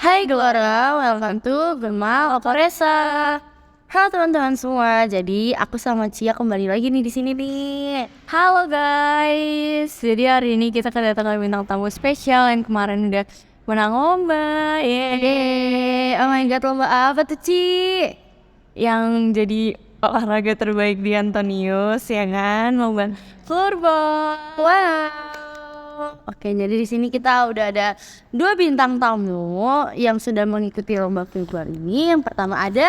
Hai Gelora, welcome to Gema Oporesa. Halo teman-teman semua, jadi aku sama Cia kembali lagi nih di sini nih. Halo guys, jadi hari ini kita kedatangan bintang tamu spesial yang kemarin udah menang lomba. Yeay, oh my god, lomba apa tuh Ci? Yang jadi olahraga terbaik di Antonius, ya kan? Lomba floorball. Wow. Oke, jadi di sini kita udah ada 2 bintang tamu yang sudah mengikuti lomba floorball ini. Yang pertama ada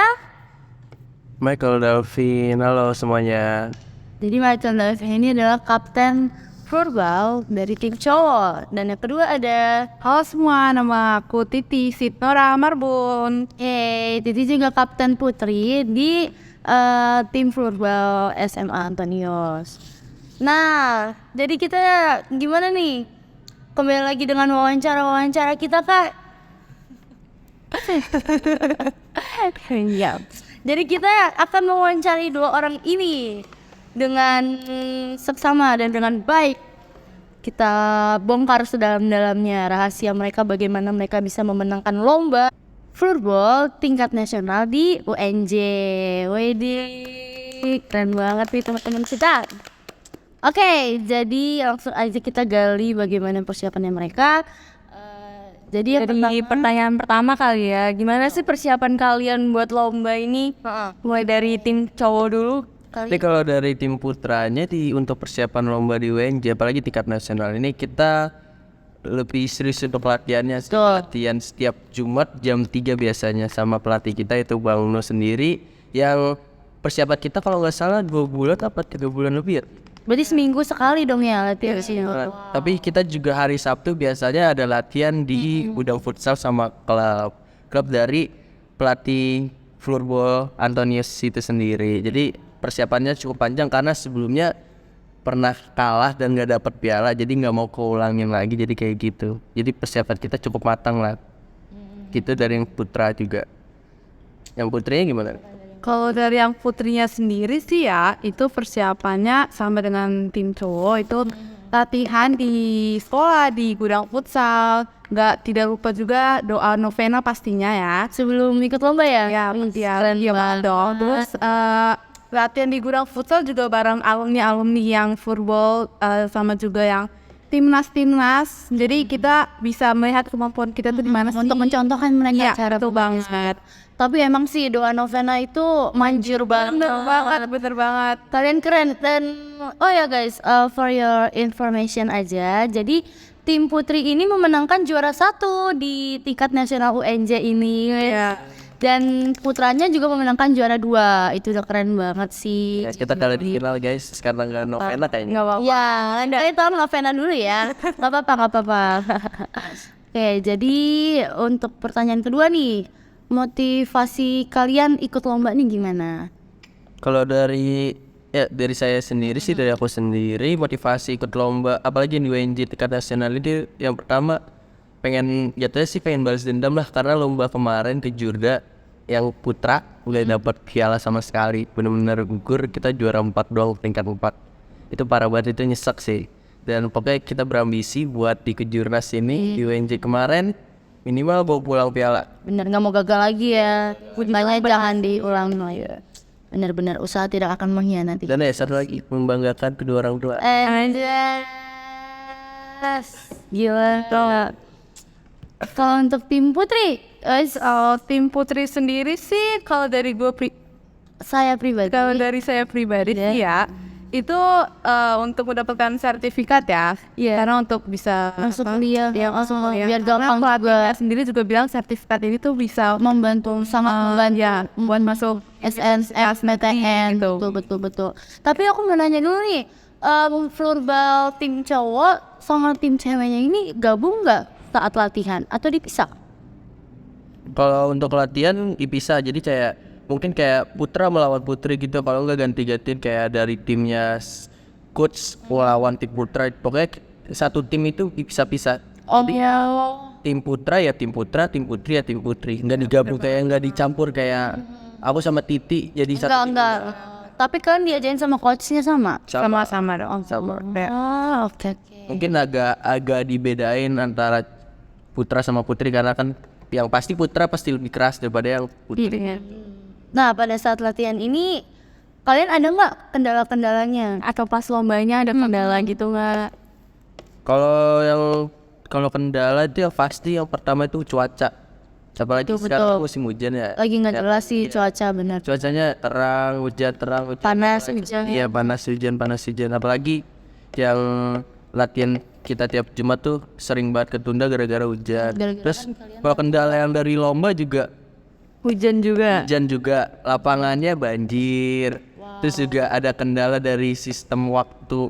Michael Delvin, halo semuanya. Jadi Michael Delvin ini adalah kapten floorball dari tim cowok. Dan yang kedua ada Halo semua, nama aku Titi Sitnora Marbun. Titi juga kapten putri di tim floorball SMA Antonius. Nah, jadi kita gimana nih? Kembali lagi dengan wawancara kita, Kak. Ya. Jadi kita akan mewawancari 2 orang ini dengan seksama dan dengan baik. Kita bongkar sedalam-dalamnya rahasia mereka, bagaimana mereka bisa memenangkan lomba floorball tingkat nasional di UNJ. Widih, keren banget nih teman-teman kita. Oke, jadi langsung aja kita gali bagaimana persiapannya mereka. Jadi pertanyaan pertama kali ya, gimana sih persiapan kalian buat lomba ini? Mulai dari tim cowok dulu. Jadi kalau dari tim putranya untuk persiapan lomba di UNJ, apalagi tingkat nasional ini kita lebih serius untuk latihannya. Latihan setiap Jumat jam 3 biasanya sama pelatih kita itu Bang Uno sendiri. Yang persiapan kita kalau nggak salah 2 bulan apa 3 bulan lebih ya. Berarti seminggu sekali dong ya latihan sini. Tapi kita juga hari Sabtu biasanya ada latihan di Gudang Futsal sama klub dari pelatih floorball Antonius itu sendiri. Jadi persiapannya cukup panjang karena sebelumnya pernah kalah dan nggak dapet piala, jadi nggak mau keulangin lagi, jadi kayak gitu. Jadi persiapan kita cukup matang lah. Gitu dari yang putra juga. Yang putrinya gimana? Kalau dari yang putrinya sendiri sih ya, itu persiapannya sama dengan tim cowok, itu latihan di sekolah, di gudang futsal. Tidak lupa juga doa novena pastinya ya. Sebelum ikut lomba ya? Ya, iya dong. Terus latihan di gudang futsal juga bareng alumni yang floorball sama juga yang timnas. Jadi kita bisa melihat kemampuan kita tuh di mana sih Untuk mencontohkan mereka cara betul banget. Tapi emang sih doa novena itu manjur banget. Bener banget. Kalian keren. Dan oh ya guys, for your information aja, jadi tim putri ini memenangkan juara 1 di tingkat nasional UNJ ini. Iya. Dan putranya juga memenangkan juara 2. Itu udah keren banget sih. Guys, kita kalian dikenal guys, karena nggak novena kayaknya. Nggak apa-apa. Ya, kalian tahu novena dulu ya. Gak apa-apa. Oke, jadi untuk pertanyaan kedua nih, motivasi kalian ikut lomba nih gimana? Kalau dari saya sendiri sih, dari aku sendiri motivasi ikut lomba apalagi di UNJ tingkat nasional ini yang pertama pengen balas dendam lah, karena lomba kemarin ke Jurda yang putra udah dapat piala sama sekali, benar-benar gugur, kita juara 4 doang tingkat 4. Itu parah banget, itu nyesek sih. Dan pokoknya kita berambisi buat di kejurnas ini di UNJ kemarin minimal bawa pulang piala. Bener, gak mau gagal lagi ya. Makanya jangan diulang lagi. Bener-bener usaha tidak akan mengkhianati. Dan satu lagi, membanggakan kedua orang tua. Gila. Kalau untuk tim putri, Tim putri sendiri sih kalau dari saya pribadi. Kalau dari saya pribadi sih ya, itu untuk mendapatkan sertifikat ya. Karena untuk bisa Masuk kuliah, biar gampang juga. juga. Sendiri juga bilang sertifikat ini tuh bisa Sangat membantu ya buat masuk SNMPTN. Betul. Tapi aku mau nanya dulu nih, floorball tim cowok sama tim ceweknya ini gabung nggak saat latihan atau dipisah? Kalau untuk latihan dipisah, jadi mungkin kayak putra melawan putri gitu, kalau nggak ganti-gantiin kayak dari timnya coach melawan tim putra, pokoknya satu tim itu dipisah-pisah. Tim putra ya tim putra, tim putri ya tim putri, nggak digabung, kayak nggak dicampur kayak aku sama Titi jadi satu. Enggak. Tapi kalian diajarin sama coachnya sama? sama-sama dong. Oke. Mungkin agak dibedain antara putra sama putri karena kan yang pasti putra pasti lebih keras daripada yang putri. Nah, pada saat latihan ini kalian ada nggak kendala-kendalanya? Atau pas lombanya ada kendala gitu nggak? Kalau kendala itu yang pasti yang pertama itu cuaca. Apalagi Betul, sekarang betul. musim hujan ya. Lagi nggak jelas sih cuaca, benar. Cuacanya terang hujan. Panas hujan. Iya panas hujan. Apalagi yang latihan kita tiap Jumat tuh sering banget ketunda gara-gara hujan. Gara-gara Terus kalau kendala yang dari lomba juga Hujan juga. hujan juga, lapangannya banjir. Terus juga ada kendala dari sistem waktu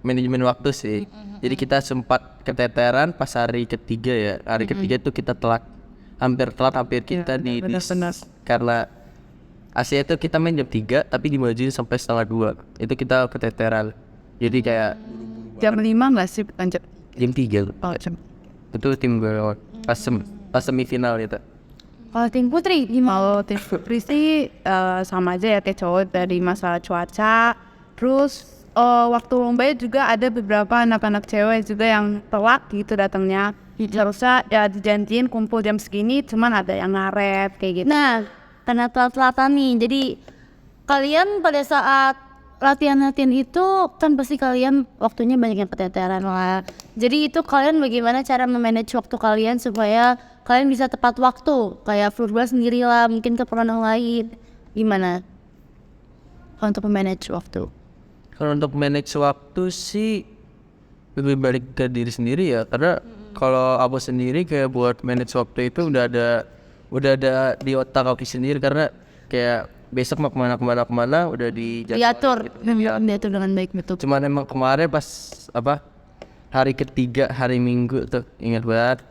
manajemen waktu sih. Jadi kita sempat keteteran pas hari ketiga ya. Hari ketiga tuh kita hampir kita karena Asia itu kita main jam 3 tapi dimajuin sampai setengah 2. Itu kita keteteran. Jadi kayak Jam 5 nggak sih? Bukan jam 3. Oh, jam. Itu tim gue pas semifinal itu. Kalau tim putri gimana? Kalau tim putri sih sama aja ya kayak cowok dari masalah cuaca. Terus waktu lombanya juga ada beberapa anak-anak cewek juga yang telat gitu datangnya. Harusnya ya dijanjiin kumpul jam segini, cuman ada yang ngaret kayak gitu. Nah, karena telat-telatan nih, jadi kalian pada saat latihan-latihan itu kan pasti kalian waktunya banyak yang keteteran lah. Jadi itu kalian bagaimana cara memanage waktu kalian supaya kalian bisa tepat waktu? Kayak Flurba sendiri lah, mungkin ke orang lain. Gimana? Kalau untuk memanage waktu? Kalau untuk manage waktu sih lebih balik ke diri sendiri ya, karena kalau aku sendiri kayak buat manage waktu itu udah ada di otak aku sendiri, karena kayak besok mau kemana udah Diatur dengan baik, betul. Cuman emang kemarin pas hari ketiga hari Minggu tuh ingat banget,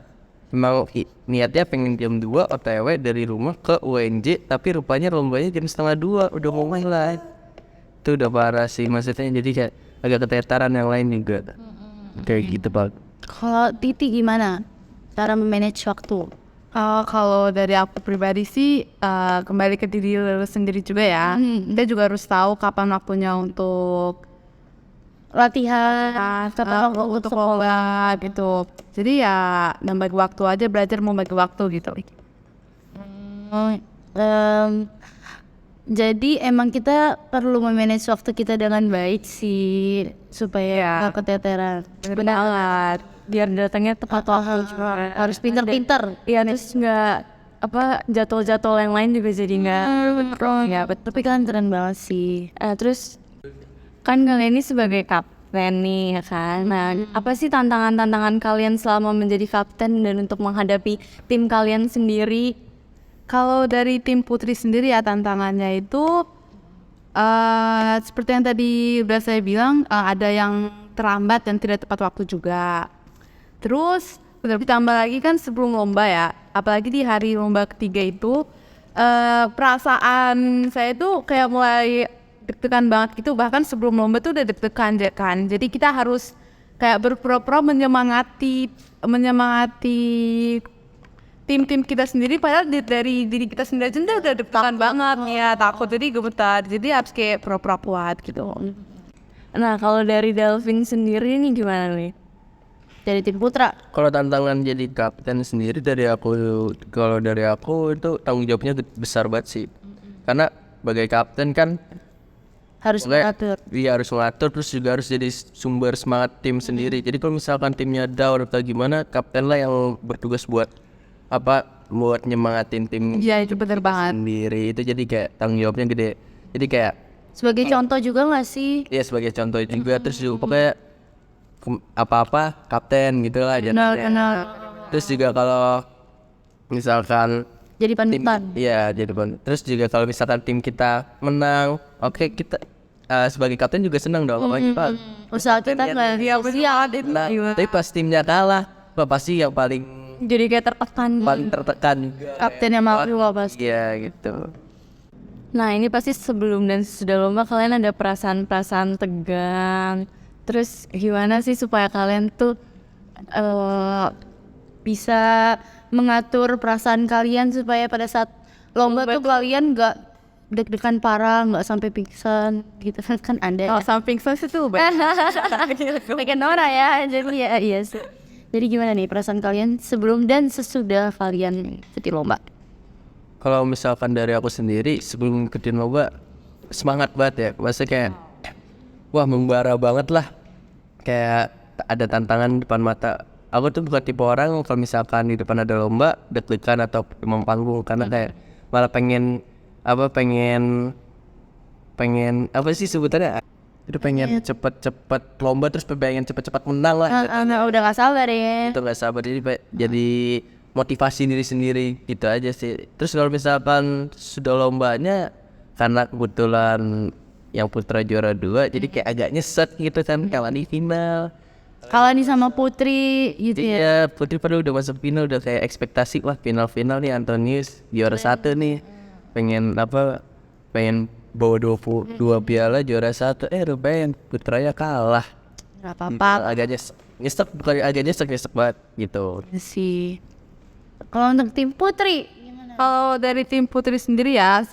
emang niatnya pengen jam 2 OTW dari rumah ke UNJ, tapi rupanya lombanya jam setengah 2 udah mau mulai. Itu udah parah sih maksudnya, jadi kayak agak keteteran yang lain juga. Kayak gitu Pak. Kalau Titi gimana cara memanage waktu? Kalau dari aku pribadi sih kembali ke diri lu sendiri juga ya. Kita juga harus tahu kapan waktunya untuk Latihan, kapan untuk lomba gitu. Jadi ya bagi waktu aja, belajar mau bagi waktu gitu. Jadi emang kita perlu memanage waktu kita dengan baik sih supaya nggak keteteran. Benar. Biar datangnya tepat waktu. Harus pinter-pinter. Iya, terus nggak jadwal-jadwal yang lain juga jadi nggak. Ya, tapi kalian keren banget sih. Terus kan kalian ini sebagai kapten nih ya kan. Nah, apa sih tantangan-tantangan kalian selama menjadi kapten dan untuk menghadapi tim kalian sendiri? Kalau dari tim putri sendiri ya tantangannya itu seperti yang tadi udah saya bilang, ada yang terlambat dan tidak tepat waktu juga. Terus ditambah lagi kan sebelum lomba ya, apalagi di hari lomba ketiga itu perasaan saya tuh kayak mulai deg-degan banget gitu. Bahkan sebelum lomba tuh udah deg-degan kan. Jadi kita harus kayak berpura-pura menyemangati tim kita sendiri, padahal dari diri kita sendiri aja udah deg-degan banget ya, takut, jadi gemetar, jadi harus kayak pura-pura kuat gitu. Nah, kalau dari Delvin sendiri nih gimana nih? Dari tim putra. Kalau tantangan jadi kapten sendiri kalau dari aku itu tanggung jawabnya besar banget sih. Karena sebagai kapten kan Harus mengatur. Iya harus mengatur, terus juga harus jadi sumber semangat tim sendiri. Jadi kalau misalkan timnya down atau gimana, kapten lah yang bertugas buat nyemangatin tim. Iya, itu bener banget Sendiri. Itu jadi kayak tanggung jawabnya gede. Jadi kayak Sebagai contoh juga nggak sih? ya sebagai contoh juga, terus juga pokoknya apa-apa kapten gitu lah. Benar. Terus juga kalau misalkan Jadi panutan. iya jadi terus juga kalau misalkan tim kita menang, oke, kita sebagai kapten juga senang dong. Usaha kita nggak sia-sia. Tapi pas timnya kalah, pasti yang paling jadi kayak tertekan juga. Kaptennya mau juga pasti. Iya gitu. Nah, ini pasti sebelum dan sesudah lomba kalian ada perasaan-perasaan tegang. Terus gimana sih supaya kalian tuh Bisa mengatur perasaan kalian supaya pada saat lomba tuh kalian nggak deg-degan parah, nggak sampai pingsan gitu kan ada. kalau sampai pingsan sih tuh Pengen Nora ya, jadi ya iya sih. Jadi gimana nih perasaan kalian sebelum dan sesudah kalian ikuti lomba? Kalau misalkan dari aku sendiri sebelum ikutin lomba semangat banget ya, maksudnya kayak wah membara banget lah, kayak ada tantangan depan mata. Aku tuh bukan tipe orang kalau misalkan di depan ada lomba deg-degan atau imam panggung, karena kayak malah pengen apa sih sebutannya, itu pengen cepet-cepet lomba, terus pengen cepet-cepet menang lah. Udah gak sabar ya. Itu nggak sabar, jadi motivasi diri sendiri gitu aja sih. Terus kalau misalkan sudah lombanya, karena kebetulan yang putra juara 2, jadi kayak agak nyesek gitu kan kalau di final. Kalau nih sama Putri gitu ya. Iya, Putri pada udah masuk final, udah kayak ekspektasi wah final nih Antonius juara 1 nih. Pengen bawa 22 piala juara 1, rupanya putranya kalah. Gak apa-apa Agak nyesek, bukan agak nyesek banget gitu. sih. Kalau untuk tim Putri Kalau dari tim Putri sendiri ya,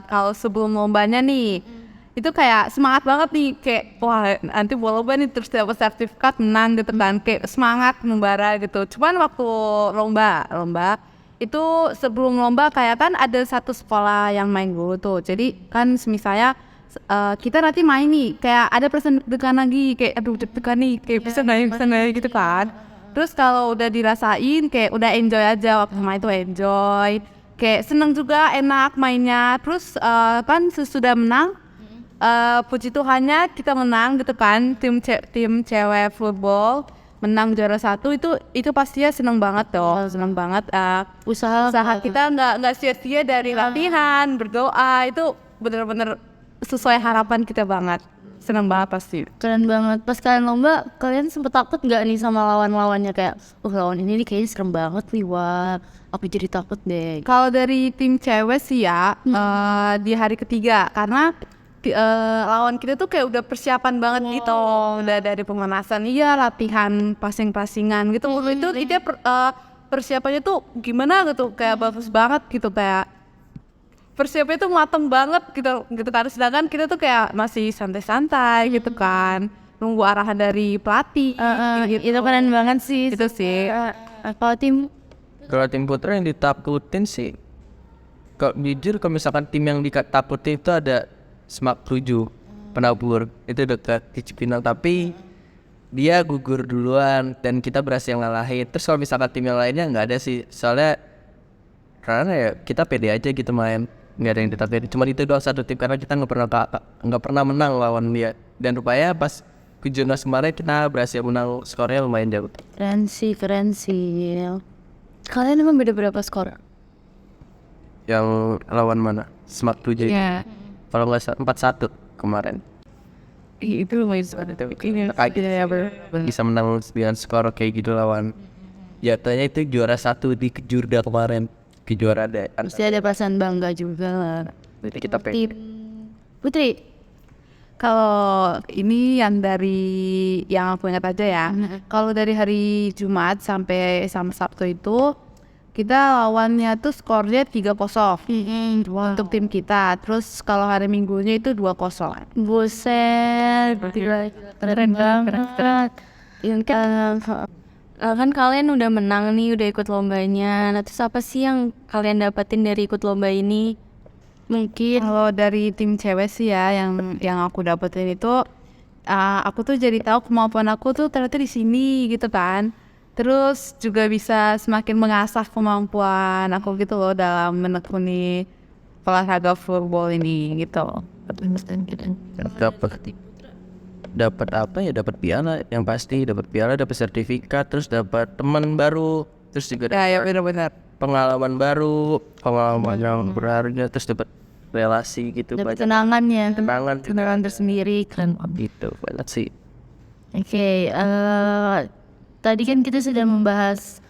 kalau sebelum lombanya nih, itu kayak semangat banget nih, kayak wah nanti mau lomba nih terus dapat sertifikat menang gitu kan, kayak semangat membara gitu. Cuman waktu lomba itu sebelum lomba kayak kan ada satu sekolah yang main dulu tuh, jadi kan misalnya kita nanti main nih, kayak ada perasaan deg-degan lagi, kayak aduh deg-degan nih, kayak bisa nggak ya gitu kan. Terus kalau udah dirasain kayak udah enjoy aja, waktu main tuh enjoy, kayak seneng juga, enak mainnya. Terus kan sesudah menang, puji Tuhannya kita menang gitu kan, tim cewek football menang juara 1, itu pastinya seneng banget dong, seneng banget. Usaha kita nggak sia-sia dari latihan, berdoa, itu bener-bener sesuai harapan kita banget. Seneng banget pasti. keren banget. Pas kalian lomba, kalian sempet takut gak nih sama lawan-lawannya, kayak lawan ini nih kayaknya serem banget nih, wah aku jadi takut deh. Kalau dari tim cewek sih ya, di hari ketiga, karena lawan kita tuh kayak udah persiapan banget gitu, udah dari pemanasan, iya latihan passing-passingan gitu, itu dia persiapannya tuh gimana gitu, kayak bagus banget gitu, kayak persiapannya tuh mateng banget gitu kan, sedangkan kita tuh kayak masih santai-santai gitu kan, nunggu arahan dari pelatih. Itu keren banget sih. Itu sih. Kalau Tim putra yang ditakutin sih, kalau jujur kalau misalkan tim yang ditakutin itu ada Smak 7 Penabur, itu dekat di Cipinang, tapi dia gugur duluan dan kita berhasil ngalahin. Terus kalau misalkan tim yang lainnya nggak ada sih, soalnya karena ya kita pede aja gitu main, nggak ada yang ditakutin. Cuma itu doang satu tim, karena kita nggak pernah menang lawan dia, dan rupanya pas kejurnas kemarin kita berhasil menang, skornya lumayan jauh. keren sih. Kalian emang beda berapa skor? Yang lawan mana? Smak 7 itu. Iya. Kalau nggak salah 4-1 kemarin. Itu lumayan sebenarnya. Kaget bisa menang dengan skor kayak gitu lawan. Jatuhnya itu juara 1 di Kejurda kemarin. Kejuaraan. Pasti ada perasaan bangga juga lah. Jadi kita Tim Putri, Kalau ini yang aku ingat aja ya. Kalau dari hari Jumat sampai Sabtu itu kita lawannya tuh skornya 3-0 untuk tim kita. Terus kalau hari Minggunya itu 2-0. buset, keren banget. Kan kalian udah menang nih, udah ikut lombanya. Nah, terus apa sih yang kalian dapetin dari ikut lomba ini? Mungkin Kalau dari tim cewek sih ya, yang aku dapetin itu, aku tuh jadi tahu kemampuan aku tuh ternyata di sini gitu kan. Terus juga bisa semakin mengasah kemampuan aku gitu loh dalam menekuni olahraga floorball ini gitu. dapat apa ya, dapat piala, yang pasti dapat piala, dapat sertifikat, terus dapat teman baru, terus juga Ya benar-benar. pengalaman baru, pengalaman yang berharga, terus dapat relasi gitu, dapat banyak kenangan tersendiri, keren banget. gitu banget sih. Oke, tadi kan kita sudah membahas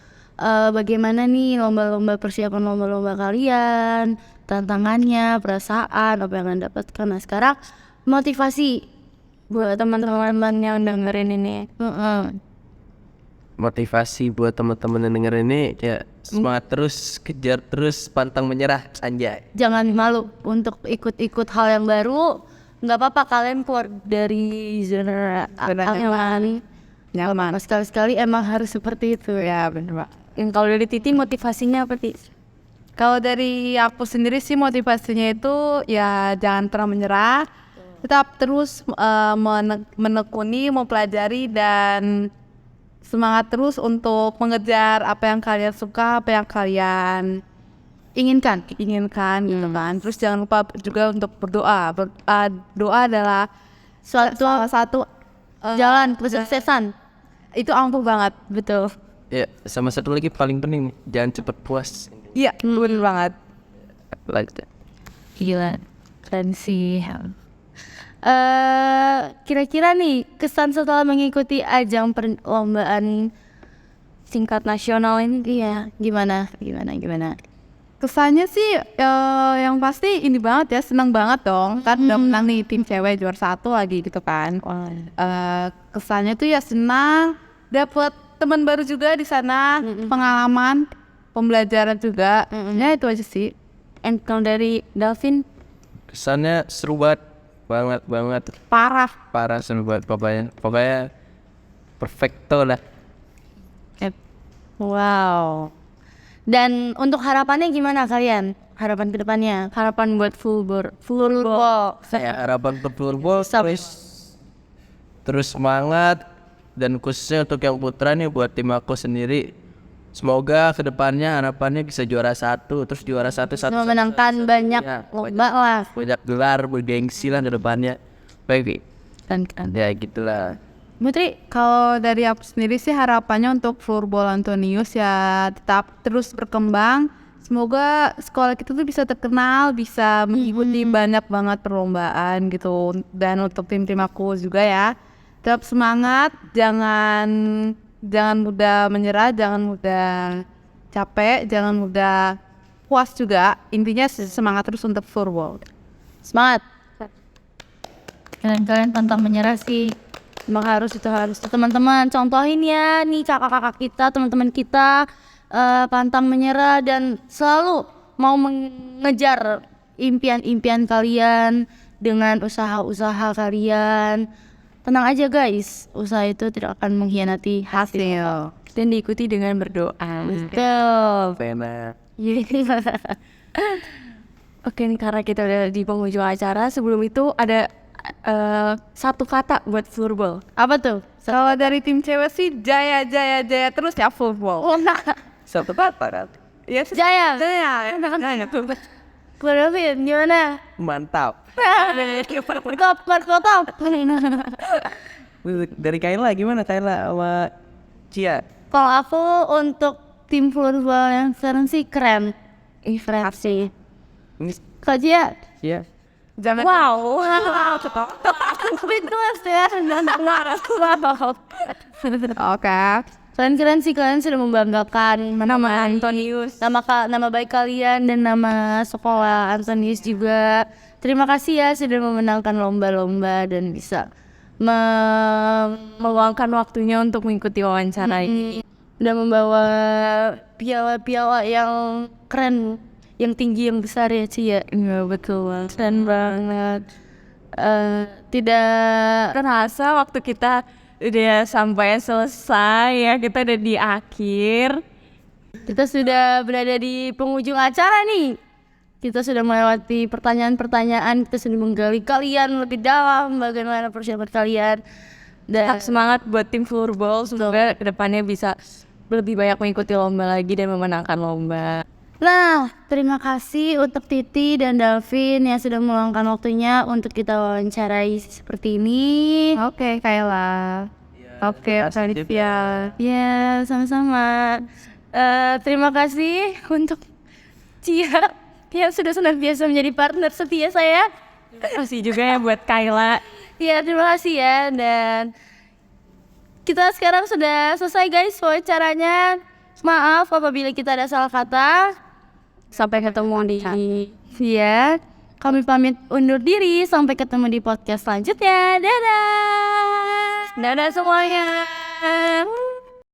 bagaimana nih lomba-lomba, persiapan lomba-lomba kalian, tantangannya, perasaan, apa yang kalian dapatkan. Nah sekarang motivasi buat teman-teman yang dengerin ini. Motivasi buat teman-teman yang denger ini ya, semangat terus, kejar terus, pantang menyerah, anjay. Jangan malu untuk ikut-ikut hal yang baru. Nggak apa-apa kalian keluar dari zona aman. nyaman. Sekali-sekali emang harus seperti itu. Ya bener Pak. Yang kalau dari Titi motivasinya apa, Ti? Kalau dari aku sendiri sih motivasinya itu ya jangan pernah menyerah, tetap terus menekuni, mempelajari dan semangat terus untuk mengejar apa yang kalian suka, apa yang kalian inginkan gitu kan. Terus jangan lupa juga untuk berdoa. Doa adalah salah satu Jalan kesuksesan. itu ampuh banget. Betul. Ya, sama satu lagi paling penting nih, jangan cepet puas. Iya, bener banget. Lanjut. Gila, keren sih. Kira-kira nih kesan setelah mengikuti ajang perlombaan tingkat nasional ini ya gimana? Kesannya sih yang pasti ini banget ya, senang banget dong. Kan udah menang nih tim cewek juara 1 lagi gitu kan. Kesannya tuh ya senang, dapet teman baru juga di sana, pengalaman, pembelajaran juga. Ya itu aja sih. And kalau dari Dalvin? Kesannya seru banget. Parah seru banget pokoknya perfecto lah. Wow. Dan untuk harapannya gimana kalian? Harapan kedepannya? Harapan buat floorball. Saya harapan untuk floorball terus semangat, dan khususnya untuk yang putra nih buat tim aku sendiri, semoga kedepannya harapannya bisa juara 1, terus juara 1 Memenangkan banyak lomba lah. banyak gelar, bergengsi lah kedepannya. Baik, Kan. ya gitulah. Putri, Kalau dari aku sendiri sih harapannya untuk floorball Antonius ya tetap terus berkembang. Semoga sekolah kita tuh bisa terkenal, bisa mengikuti banyak banget perlombaan gitu. Dan untuk tim-tim aku juga ya, tetap semangat, jangan mudah menyerah, jangan mudah capek, jangan mudah puas juga. Intinya semangat terus untuk floorball. semangat. Kalian pantang menyerah sih. Emang harus teman-teman contohin ya nih kakak-kakak kita, teman-teman kita pantang menyerah dan selalu mau mengejar impian-impian kalian dengan usaha-usaha kalian. Tenang aja guys, usaha itu tidak akan mengkhianati hasil dan diikuti dengan berdoa. Betul. Pena. Oke nih, karena kita udah di penghujung acara, sebelum itu ada satu kata buat floorball. Apa tuh? Kalau dari tim cewek sih jaya terus ya floorball. Satu kata kan? Ya Jaya. jaya. Keluarin gimana? Mantap. Top. Dari Kayla gimana, Kayla sama Cia? Kalau aku untuk tim floorball yang sekarang sih keren. Keren sih. Ini Kak Cia? Cia. Jangan Wow. Pintuas ya. Oke. Keren sih, kalian sudah membanggakan nama Antonius, nama baik kalian dan nama sekolah Antonius juga. Terima kasih ya sudah memenangkan lomba-lomba dan bisa meluangkan waktunya untuk mengikuti wawancara ini. Udah membawa piala-piala yang keren, yang tinggi, yang besar ya Ci ya. Iya betul banget. Keren banget. Tidak terasa waktu kita udah sampai selesai ya, kita udah di akhir. Kita sudah berada di penghujung acara nih. Kita sudah melewati pertanyaan-pertanyaan, kita sudah menggali kalian lebih dalam bagaimana persiapan kalian. Dan semangat buat tim floorball, semoga kedepannya bisa lebih banyak mengikuti lomba lagi dan memenangkan lomba. Nah, terima kasih untuk Titi dan Dalvin yang sudah meluangkan waktunya untuk kita wawancarai seperti ini. Oke, Kayla. Oke, Olivia. Ya, sama-sama. Terima kasih untuk Cia yang sudah senantiasa menjadi partner setia saya. Terima kasih juga ya buat Kayla. Ya, terima kasih ya. Dan kita sekarang sudah selesai guys wawancaranya. Maaf apabila kita ada salah kata. Sampai ketemu di ya. Kami pamit undur diri. Sampai ketemu di podcast selanjutnya. Dadah. Dadah semuanya.